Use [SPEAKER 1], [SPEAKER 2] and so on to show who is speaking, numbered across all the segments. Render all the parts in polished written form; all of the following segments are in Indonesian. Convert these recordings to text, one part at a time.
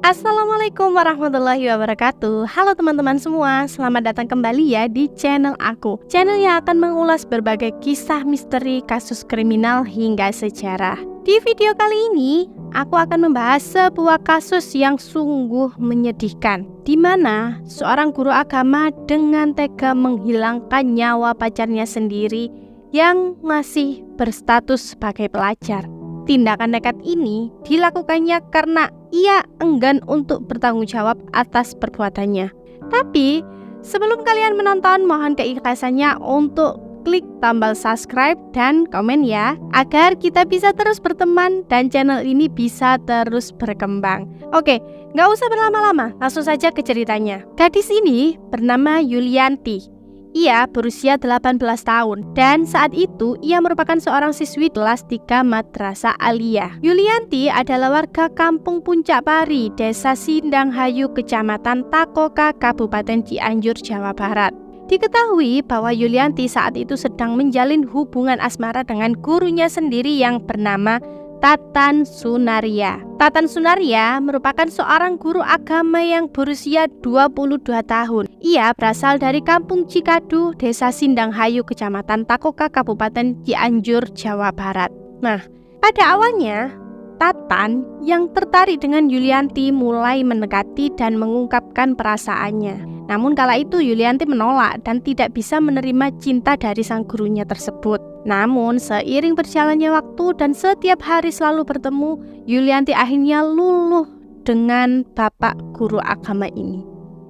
[SPEAKER 1] Assalamualaikum warahmatullahi wabarakatuh. Halo teman-teman semua, selamat datang kembali ya di channel aku. Channel yang akan mengulas berbagai kisah misteri, kasus kriminal hingga sejarah. Di video kali ini, aku akan membahas sebuah kasus yang sungguh menyedihkan, di mana seorang guru agama dengan tega menghilangkan nyawa pacarnya sendiri yang masih berstatus sebagai pelajar. Tindakan nekat ini dilakukannya karena ia enggan untuk bertanggung jawab atas perbuatannya. Tapi sebelum kalian menonton, mohon keikhlasannya untuk klik tombol subscribe dan komen ya, agar kita bisa terus berteman dan channel ini bisa terus berkembang. Oke, nggak usah berlama-lama, langsung saja ke ceritanya. Gadis ini bernama Yulianti. Ia berusia 18 tahun dan saat itu ia merupakan seorang siswi kelas 3 Madrasah Aliyah. Yulianti adalah warga Kampung Puncak Pari, Desa Sindanghayu, Kecamatan Takoka, Kabupaten Cianjur, Jawa Barat. Diketahui bahwa Yulianti saat itu sedang menjalin hubungan asmara dengan gurunya sendiri yang bernama Tatan Sunaria. Tatan Sunaria merupakan seorang guru agama yang berusia 22 tahun. Ia berasal dari Kampung Cikadu, Desa Sindanghayu, Kecamatan Takoka, Kabupaten Cianjur, Jawa Barat. Nah, pada awalnya Tatan yang tertarik dengan Yulianti mulai mendekati dan mengungkapkan perasaannya. Namun kala itu Yulianti menolak dan tidak bisa menerima cinta dari sang gurunya tersebut. Namun seiring berjalannya waktu dan setiap hari selalu bertemu, Yulianti akhirnya luluh dengan bapak guru agama ini.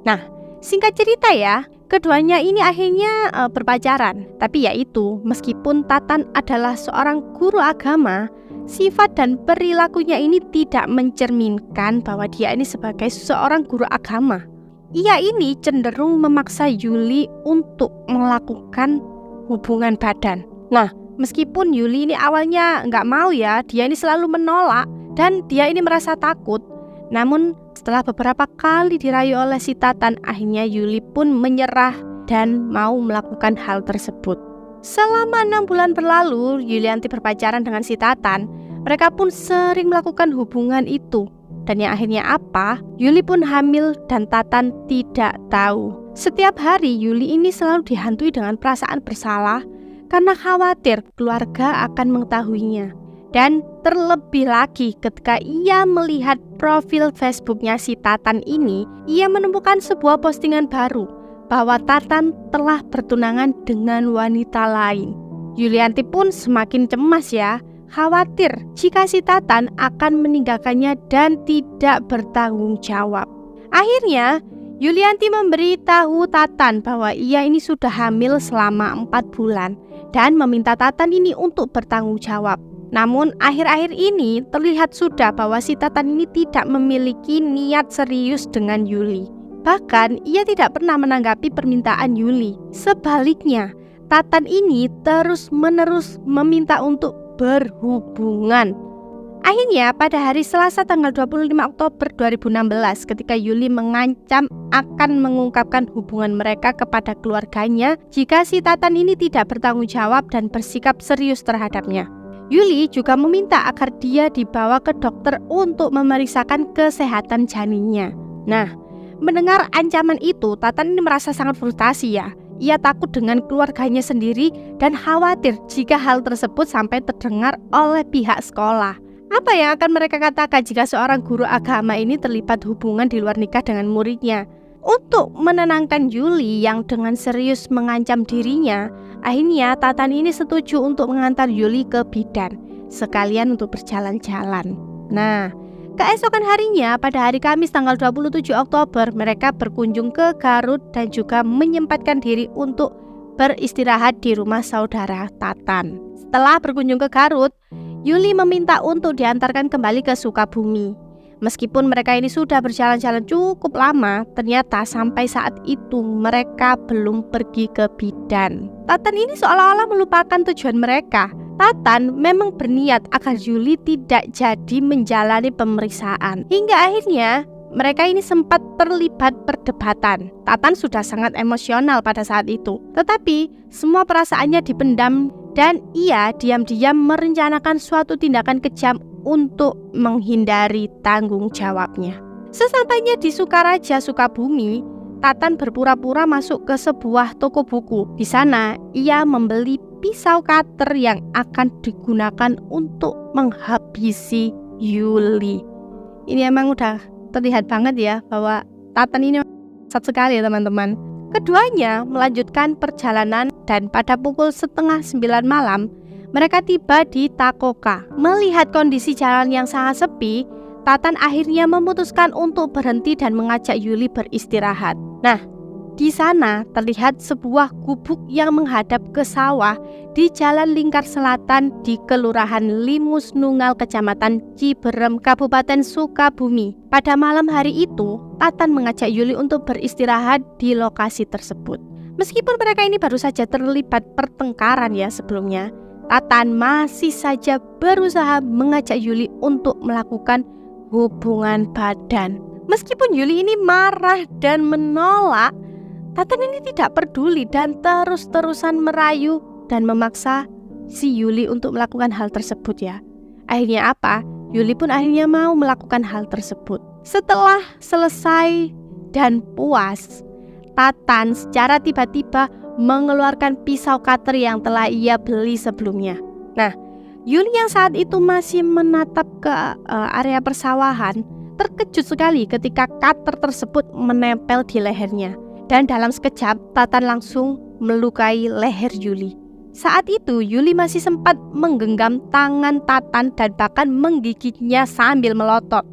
[SPEAKER 1] Nah, singkat cerita ya, keduanya ini akhirnya berpacaran. Tapi yaitu, meskipun Tatan adalah seorang guru agama, sifat dan perilakunya ini tidak mencerminkan bahwa dia ini sebagai seorang guru agama. Ia ini cenderung memaksa Yuli untuk melakukan hubungan badan. Nah, meskipun Yuli ini awalnya nggak mau ya, dia ini selalu menolak dan dia ini merasa takut. Namun setelah beberapa kali dirayu oleh si Tatan, akhirnya Yuli pun menyerah dan mau melakukan hal tersebut. Selama 6 bulan berlalu, Yulianti berpacaran dengan si Tatan. Mereka pun sering melakukan hubungan itu. Dan yang akhirnya apa? Yuli pun hamil dan Tatan tidak tahu. Setiap hari Yuli ini selalu dihantui dengan perasaan bersalah karena khawatir keluarga akan mengetahuinya. Dan terlebih lagi ketika ia melihat profil Facebooknya si Tatan ini, ia menemukan sebuah postingan baru bahwa Tatan telah bertunangan dengan wanita lain. Yulianti pun semakin cemas ya, khawatir jika si Tatan akan meninggalkannya dan tidak bertanggung jawab. Akhirnya Yulianti memberitahu Tatan bahwa ia ini sudah hamil selama 4 bulan dan meminta Tatan ini untuk bertanggung jawab. Namun akhir-akhir ini terlihat sudah bahwa si Tatan ini tidak memiliki niat serius dengan Yuli. Bahkan ia tidak pernah menanggapi permintaan Yuli. Sebaliknya, Tatan ini terus-menerus meminta untuk berhubungan. Akhirnya pada hari Selasa tanggal 25 Oktober 2016 ketika Yuli mengancam akan mengungkapkan hubungan mereka kepada keluarganya jika si Tatan ini tidak bertanggung jawab dan bersikap serius terhadapnya. Yuli juga meminta agar dia dibawa ke dokter untuk memeriksakan kesehatan janinnya. Nah, mendengar ancaman itu, Tatan ini merasa sangat frustasi ya. Ia takut dengan keluarganya sendiri dan khawatir jika hal tersebut sampai terdengar oleh pihak sekolah. Apa yang akan mereka katakan jika seorang guru agama ini terlibat hubungan di luar nikah dengan muridnya? Untuk menenangkan Yuli yang dengan serius mengancam dirinya, akhirnya Tatan ini setuju untuk mengantar Yuli ke bidan, sekalian untuk berjalan-jalan. Nah, keesokan harinya pada hari Kamis tanggal 27 Oktober mereka berkunjung ke Garut dan juga menyempatkan diri untuk beristirahat di rumah saudara Tatan. Setelah berkunjung ke Garut, Yuli meminta untuk diantarkan kembali ke Sukabumi. Meskipun mereka ini sudah berjalan-jalan cukup lama, ternyata sampai saat itu mereka belum pergi ke bidan. Tatan ini seolah-olah melupakan tujuan mereka. Tatan memang berniat agar Yuli tidak jadi menjalani pemeriksaan. Hingga akhirnya mereka ini sempat terlibat perdebatan. Tatan sudah sangat emosional pada saat itu. Tetapi semua perasaannya dipendam dan ia diam-diam merencanakan suatu tindakan kejam untuk menghindari tanggung jawabnya. Sesampainya di Sukaraja, Sukabumi, Tatan berpura-pura masuk ke sebuah toko buku. Di sana, ia membeli pisau cutter yang akan digunakan untuk menghabisi Yuli. Ini emang udah terlihat banget ya bahwa Tatan ini sat sekali ya teman-teman. Keduanya melanjutkan perjalanan dan pada pukul 8:30 malam mereka tiba di Takoka. Melihat kondisi jalan yang sangat sepi, Tatan akhirnya memutuskan untuk berhenti dan mengajak Yuli beristirahat. Nah, di sana terlihat sebuah gubuk yang menghadap ke sawah di Jalan Lingkar Selatan di Kelurahan Limus Nunggal, Kecamatan Ciberem, Kabupaten Sukabumi. Pada malam hari itu, Tatan mengajak Yuli untuk beristirahat di lokasi tersebut. Meskipun mereka ini baru saja terlibat pertengkaran ya sebelumnya, Tatan masih saja berusaha mengajak Yuli untuk melakukan hubungan badan. Meskipun Yuli ini marah dan menolak, Tatan ini tidak peduli dan terus-terusan merayu dan memaksa si Yuli untuk melakukan hal tersebut ya. Akhirnya apa? Yuli pun akhirnya mau melakukan hal tersebut. Setelah selesai dan puas, Tatan secara tiba-tiba mengeluarkan pisau cutter yang telah ia beli sebelumnya. Nah, Yuli yang saat itu masih menatap ke area persawahan terkejut sekali ketika cutter tersebut menempel di lehernya. Dan dalam sekejap Tatan langsung melukai leher Yuli. Saat itu Yuli masih sempat menggenggam tangan Tatan dan bahkan menggigitnya sambil melotot.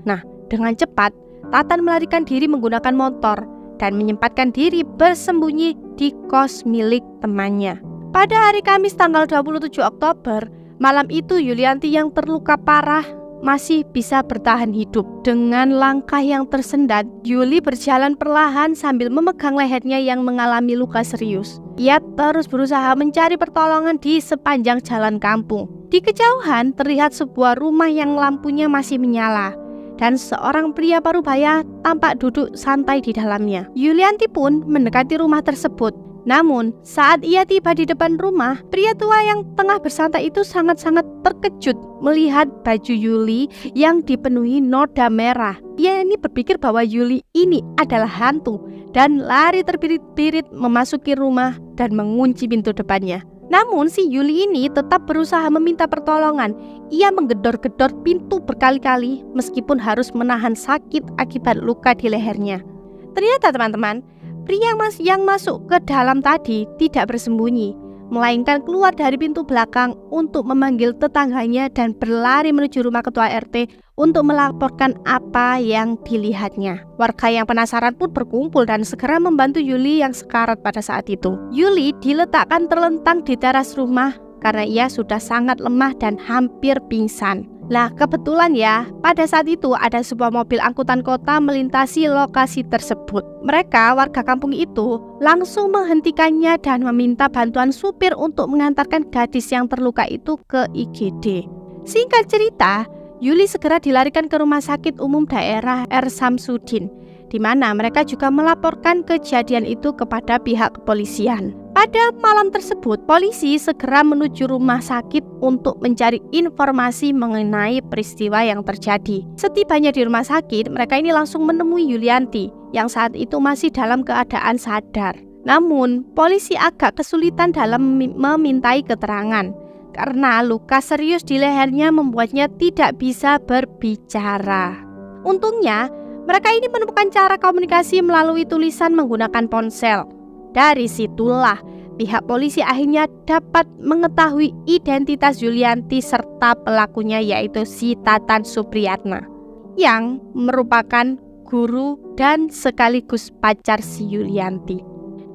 [SPEAKER 1] Nah, dengan cepat Tatan melarikan diri menggunakan motor dan menyempatkan diri bersembunyi di kos milik temannya. Pada hari Kamis tanggal 27 Oktober, malam itu Yulianti yang terluka parah masih bisa bertahan hidup. Dengan langkah yang tersendat, Yuli berjalan perlahan sambil memegang lehernya yang mengalami luka serius. Ia terus berusaha mencari pertolongan di sepanjang jalan kampung. Di kejauhan terlihat sebuah rumah yang lampunya masih menyala dan seorang pria parubaya tampak duduk santai di dalamnya. Yulianti pun mendekati rumah tersebut. Namun, saat ia tiba di depan rumah, pria tua yang tengah bersantai itu sangat-sangat terkejut melihat baju Yuli yang dipenuhi noda merah. Ia ini berpikir bahwa Yuli ini adalah hantu dan lari terbirit-birit memasuki rumah dan mengunci pintu depannya. Namun si Yuli ini tetap berusaha meminta pertolongan. Ia menggedor-gedor pintu berkali-kali meskipun harus menahan sakit akibat luka di lehernya. Ternyata teman-teman, pria yang masuk ke dalam tadi tidak bersembunyi, melainkan keluar dari pintu belakang untuk memanggil tetangganya dan berlari menuju rumah ketua RT untuk melaporkan apa yang dilihatnya. Warga yang penasaran pun berkumpul dan segera membantu Yuli yang sekarat pada saat itu. Yuli diletakkan terlentang di teras rumah karena ia sudah sangat lemah dan hampir pingsan. Lah, kebetulan ya, pada saat itu ada sebuah mobil angkutan kota melintasi lokasi tersebut. Mereka, warga kampung itu, langsung menghentikannya dan meminta bantuan supir untuk mengantarkan gadis yang terluka itu ke IGD. Singkat cerita, Yuli segera dilarikan ke Rumah Sakit Umum Daerah R. Samsudin, di mana mereka juga melaporkan kejadian itu kepada pihak kepolisian. Pada malam tersebut, polisi segera menuju rumah sakit untuk mencari informasi mengenai peristiwa yang terjadi. Setibanya di rumah sakit, mereka ini langsung menemui Yulianti yang saat itu masih dalam keadaan sadar. Namun, polisi agak kesulitan dalam memintai keterangan karena luka serius di lehernya membuatnya tidak bisa berbicara. Untungnya, mereka ini menemukan cara komunikasi melalui tulisan menggunakan ponsel. Dari situlah pihak polisi akhirnya dapat mengetahui identitas Yulianti serta pelakunya, yaitu si Tatan Supriyatna yang merupakan guru dan sekaligus pacar si Yulianti.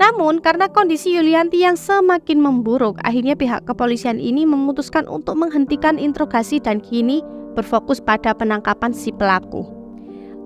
[SPEAKER 1] Namun karena kondisi Yulianti yang semakin memburuk, akhirnya pihak kepolisian ini memutuskan untuk menghentikan interogasi dan kini berfokus pada penangkapan si pelaku.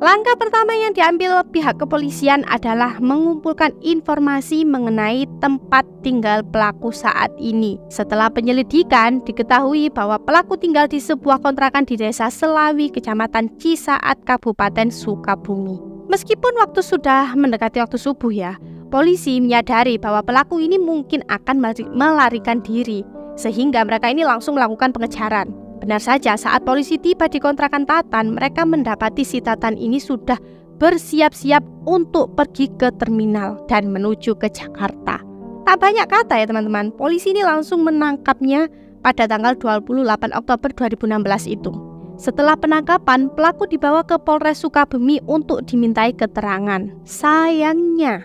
[SPEAKER 1] Langkah pertama yang diambil pihak kepolisian adalah mengumpulkan informasi mengenai tempat tinggal pelaku saat ini. Setelah penyelidikan, diketahui bahwa pelaku tinggal di sebuah kontrakan di Desa Selawi, Kecamatan Cisaat, Kabupaten Sukabumi. Meskipun waktu sudah mendekati waktu subuh ya, polisi menyadari bahwa pelaku ini mungkin akan melarikan diri, sehingga mereka ini langsung melakukan pengejaran. Benar saja, saat polisi tiba di kontrakan Tatan, mereka mendapati si Tatan ini sudah bersiap-siap untuk pergi ke terminal dan menuju ke Jakarta. Tak banyak kata ya teman-teman, polisi ini langsung menangkapnya pada tanggal 28 Oktober 2016 itu. Setelah penangkapan, pelaku dibawa ke Polres Sukabumi untuk dimintai keterangan. Sayangnya,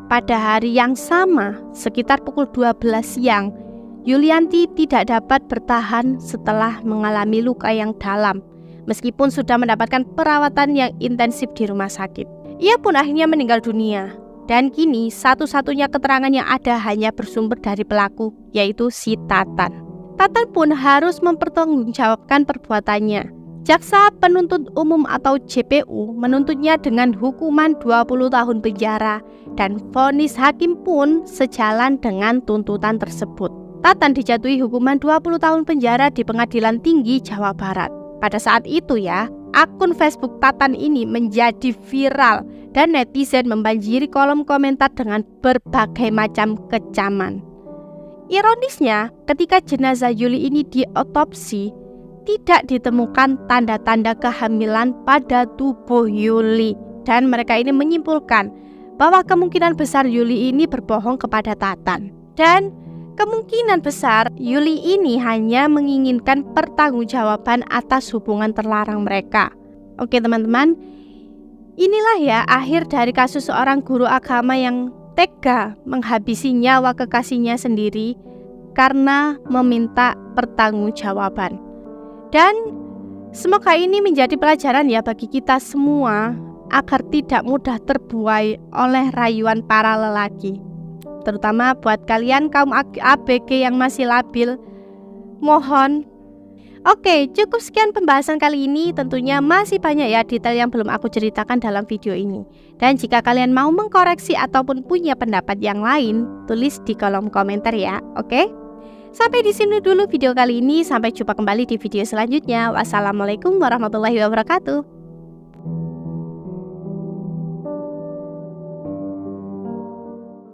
[SPEAKER 1] pada hari yang sama, sekitar pukul 12 siang, Yulianti tidak dapat bertahan setelah mengalami luka yang dalam, meskipun sudah mendapatkan perawatan yang intensif di rumah sakit. Ia pun akhirnya meninggal dunia. Dan kini satu-satunya keterangan yang ada hanya bersumber dari pelaku, yaitu si Tatan. Tatan pun harus mempertanggungjawabkan perbuatannya. Jaksa Penuntut Umum atau JPU menuntutnya dengan hukuman 20 tahun penjara dan vonis hakim pun sejalan dengan tuntutan tersebut. Tatan dijatuhi hukuman 20 tahun penjara di Pengadilan Tinggi Jawa Barat. Pada saat itu ya, akun Facebook Tatan ini menjadi viral dan netizen membanjiri kolom komentar dengan berbagai macam kecaman. Ironisnya, ketika jenazah Yuli ini diotopsi, tidak ditemukan tanda-tanda kehamilan pada tubuh Yuli. Dan mereka ini menyimpulkan bahwa kemungkinan besar Yuli ini berbohong kepada Tatan. Dan kemungkinan besar Yuli ini hanya menginginkan pertanggungjawaban atas hubungan terlarang mereka. Oke teman-teman, inilah ya akhir dari kasus seorang guru agama yang tega menghabisi nyawa kekasihnya sendiri karena meminta pertanggungjawaban. Dan semoga ini menjadi pelajaran ya bagi kita semua agar tidak mudah terbuai oleh rayuan para lelaki. Terutama buat kalian kaum ABG yang masih labil, mohon. Oke, cukup sekian pembahasan kali ini. Tentunya masih banyak ya detail yang belum aku ceritakan dalam video ini. Dan jika kalian mau mengkoreksi ataupun punya pendapat yang lain, tulis di kolom komentar ya, oke? Sampai di sini dulu video kali ini. Sampai jumpa kembali di video selanjutnya. Wassalamualaikum warahmatullahi wabarakatuh.